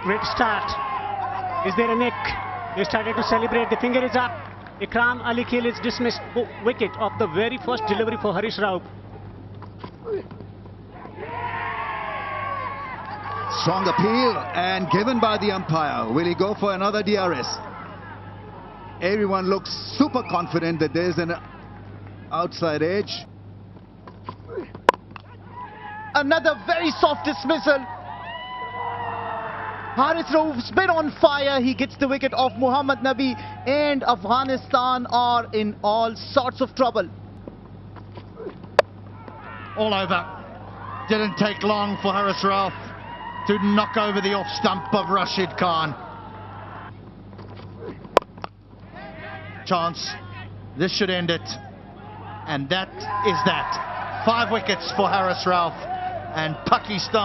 Great start. Is there a nick? They started to celebrate. The finger is up. Ikram Ali Khil is dismissed. Wicket of the very first delivery for Harish Rao. Strong appeal and given by the umpire. Will he go for another DRS? Everyone looks super confident that there's an outside edge. Another very soft dismissal. Haris Rauf's been on fire. He gets the wicket off Muhammad Nabi, and Afghanistan are in all sorts of trouble. All over. Didn't take long for Haris Rauf to knock over the off stump of Rashid Khan. Chance. This should end it. And that is that. 5 wickets for Haris Rauf, and Pakistan